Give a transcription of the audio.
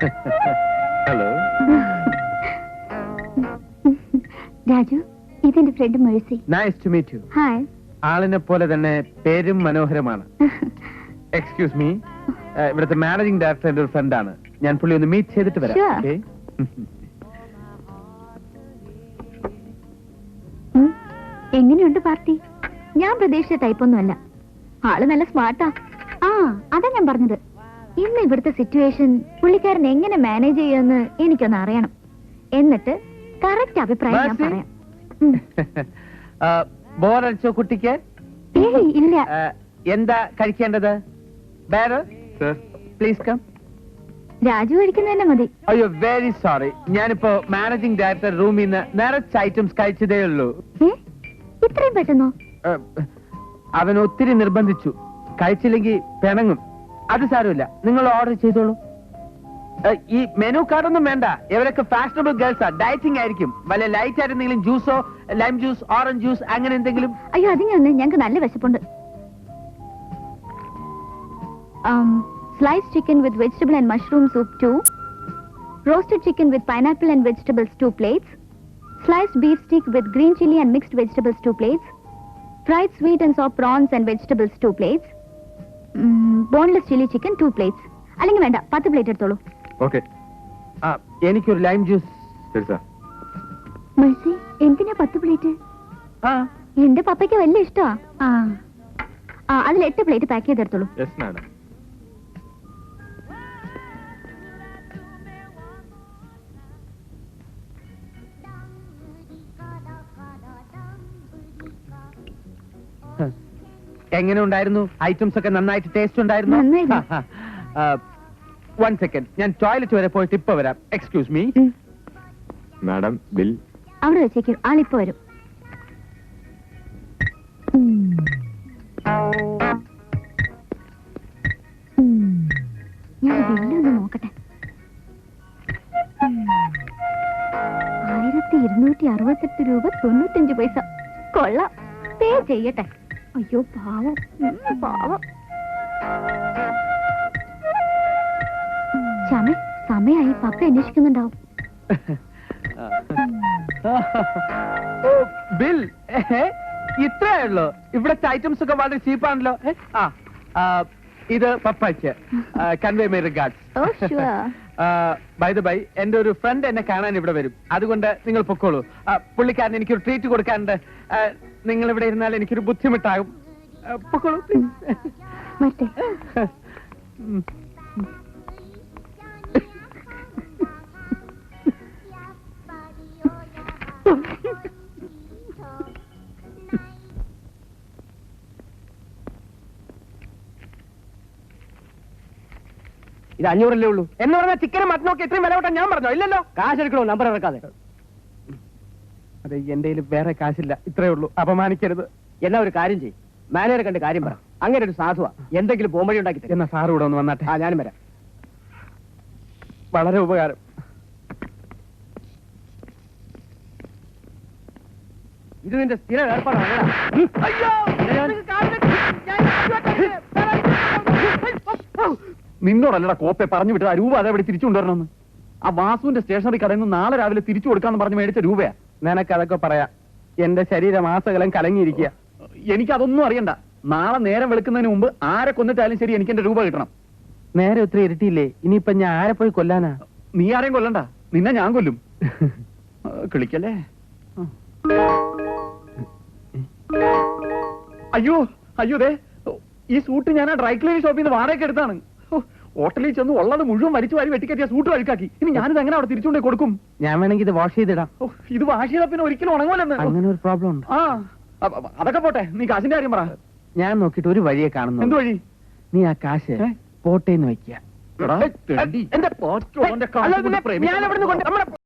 Hello Raju, ഇതെന്റെ friend Mercy. Nice to meet you. Hi. ആളിനെ പോലെ തന്നെ പേരും മനോഹരമാണ്. എക്സ്ക്യൂസ് മീ, ഇവിടുത്തെ മാനേജിംഗ് ഡയറക്ടർ എന്റെ ഒരു ഫ്രണ്ടാണ്. ഞാൻ പുള്ളി ഒന്ന് മീറ്റ് ചെയ്തിട്ട് വരാം. Sure. Okay? എങ്ങനെയുണ്ട് പാർട്ടി? ഞാൻ പ്രതീക്ഷിച്ച ടൈപ്പൊന്നുമല്ല. ആള് നല്ല സ്മാർട്ടാ. ആ, അതാ ഞാൻ പറഞ്ഞത്. ഇന്ന് ഇവിടുത്തെ സിറ്റുവേഷൻ പുള്ളിക്കാരൻ എങ്ങനെ മാനേജ് ചെയ്യുമെന്ന് എനിക്കൊന്ന് അറിയണം. എന്നിട്ട് കറക്റ്റ് അഭിപ്രായം ഞാൻ പറയാം. ബോറടിച്ചോ കുട്ടിക്ക്? ഏയ് ഇല്ല. എന്താ കഴിക്കേണ്ടത്? Please come. രാജു കഴിക്കുന്നതന്നെ മതി. അയ്യോ, വെരി സോറി. ഞാനിപ്പോ മാനേജിംഗ് ഡയറക്ടർ റൂമിൽ നിന്ന് നിറച്ച് ഐറ്റംസ് കഴിച്ചതേ ഉള്ളൂ. ഇത്രയും പെട്ടെന്നോ? അവൻ ഒത്തിരി നിർബന്ധിച്ചു. കഴിച്ചില്ലെങ്കിൽ പിണങ്ങും. അത് സാരമില്ല, നിങ്ങൾ ഓർഡർ ചെയ്തോളൂ. ഈ മെനു കാർഡൊന്നും വേണ്ട. ഇവരൊക്കെ ഫാഷനബിൾ ഗേൾസാ. ഡയറ്റിംഗ് ആയിരിക്കും. വല്ല ലൈറ്റ് ആയിട്ട് എന്തെങ്കിലും ജ്യൂസോ, ലൈം ജ്യൂസ്, ഓറഞ്ച് ജ്യൂസ് അങ്ങനെ എന്തെങ്കിലും. അയ്യോ, അതിനൊന്ന് ഞങ്ങൾക്ക് നല്ല വിശപ്പുണ്ട്. Sliced chicken with vegetable and mushroom soup 2. Roasted chicken with pineapple and vegetables 2 plates. Sliced beef stick with green chili and mixed vegetables 2 plates. Fried sweet and sour prawns and vegetables 2 plates. Boneless chili chicken 2 plates. അല്ലെങ്കിൽ വേണ്ട, 10 plate എടുത്തോളൂ. Okay. എനിക്കൊരു lime juice. ശരി sir. മഴ്സി, എന്തിനാ 10 plate? എന്റെ പപ്പയ്ക്ക് വലിയ ഇഷ്ടമാ. അതിൽ 8 പ്ലേറ്റ് പാക്ക് ചെയ്തെടുത്തോളൂ. Yes madam. എങ്ങനെ ഉണ്ടായിരുന്നു? ഐറ്റംസ് ഒക്കെ നന്നായിട്ട് ടേസ്റ്റ് ഉണ്ടായിരുന്നു? വൺ സെക്കൻഡ്, ഞാൻ ടോയ്ലറ്റ് വരെ പോയിട്ട് ഇപ്പൊ വരാം. എക്സ്ക്യൂസ് മീ മാഡം, ബിൽ അവിടെ വെച്ചേക്കും. ആളിപ്പോ വരും. ഞാൻ ബില്ലൊന്ന് നോക്കട്ടെ. 1268 രൂപ 95 പൈസ. കൊള്ളാം. പേ ചെയ്യട്ടെ. അയ്യോ പാവം, പാവം. ചമേ, സമയായി. പപ്പ അന്വേഷിക്കുന്നുണ്ടാവും. ബിൽ ഇത്രേ ഉള്ളൂ. ഇവിടത്തെ ഐറ്റംസ് ഒക്കെ വളരെ ചീപ്പാണല്ലോ. ഇത് പപ്പയ്ക്ക്. Convey my regards. By the by, എന്റെ ഒരു ഫ്രണ്ട് എന്നെ കാണാൻ ഇവിടെ വരും. അതുകൊണ്ട് നിങ്ങൾ പൊക്കോളൂ. പുള്ളിക്കാരൻ എനിക്കൊരു ട്രീറ്റ് കൊടുക്കാനുണ്ട്. നിങ്ങൾ ഇവിടെ ഇരുന്നാൽ എനിക്കൊരു ബുദ്ധിമുട്ടാകും. പൊക്കോളൂ പ്ലീസ്. ഇത് 500 ഉള്ളൂ എന്ന് പറഞ്ഞാൽ ചിക്കനും മട്ടനൊക്കെ ഇത്രയും വില കൂട്ടാൻ ഞാൻ പറഞ്ഞോ? ഇല്ലല്ലോ. കാശ് എടുക്കണോ? നമ്പർ ഇറക്കാതെ. അതെ, എന്റെ വേറെ കാശില്ല. ഇത്രേ ഉള്ളൂ. അപമാനിക്കരുത്. എന്നാ ഒരു കാര്യം ചെയ്യും, മാനേജറെ കണ്ട് കാര്യം പറ. അങ്ങനെ ഒരു സാധുവാ, എന്തെങ്കിലും പോംവഴി ഉണ്ടാക്കി തരും. എന്നാ സാറ് കൂടെ ഒന്ന് വന്നാട്ടെ. ഞാനും വരാം. വളരെ ഉപകാരം. ഇത് നിന്റെ സ്ഥിര ഏർപ്പാടാണ്. നിന്നോടല്ലടാ കോപ്പെ പറഞ്ഞു വിട്ടത്. ആ രൂപ അതെവിടെ തിരിച്ചു കൊണ്ടുവരണമെന്ന്. ആ വാസുവിന്റെ സ്റ്റേഷനറി കടയിൽ നിന്ന് നാളെ രാവിലെ തിരിച്ചു കൊടുക്കാന്ന് പറഞ്ഞ് മേടിച്ച രൂപയാ. നിനക്ക് അതൊക്കെ പറയാ. എന്റെ ശരീരം മാസകലം കലങ്ങിയിരിക്കുക. എനിക്കതൊന്നും അറിയണ്ട. നാളെ നേരം വെളുക്കുന്നതിന് മുമ്പ് ആരെ കൊന്നിട്ടാലും ശരി എനിക്ക് എന്റെ രൂപ കിട്ടണം. നേരെ ഒത്തിരി ഇരട്ടിയില്ലേ? ഇനിയിപ്പൊ ഞാൻ ആരെ പോയി കൊല്ലാനാ? നീ ആരെയും കൊല്ലണ്ട, നിന്നെ ഞാൻ കൊല്ലും. കിളിക്കല്ലേ? അയ്യോ അയ്യോ, ദേ ഈ സൂട്ട് ഞാൻ ആ ഡ്രൈ ക്ലീനിങ് ഷോപ്പിൽ നിന്ന് വാടകയ്ക്ക് എടുത്താണ്. ഹോട്ടലിൽ ചെന്ന് ഉള്ളത് മുഴുവൻ വലിച്ചു വാരി വെട്ടിക്കറ്റിയ സൂട്ട് അഴുക്കാക്കി. ഇനി ഞാനിത് എങ്ങനെ അവിടെ തിരിച്ചുകൊണ്ടേ കൊടുക്കും? ഞാൻ വേണമെങ്കിൽ ഇത് വാഷ് ചെയ്തിടാം. ഇത് വാഷ് ചെയ്താൽ പിന്നെ ഒരിക്കലും ഉണങ്ങുമല്ലെന്ന്. അങ്ങനെ ഒരു പ്രോബ്ലം ഉണ്ട്. അതൊക്കെ പോട്ടെ, നീ കാശിന്റെ കാര്യം പറ. ഞാൻ നോക്കിയിട്ട് ഒരു വഴിയെ കാണുന്നു. എന്ത് വഴി? നീ ആ കാശ് പോട്ടേന്ന് വെക്കുക.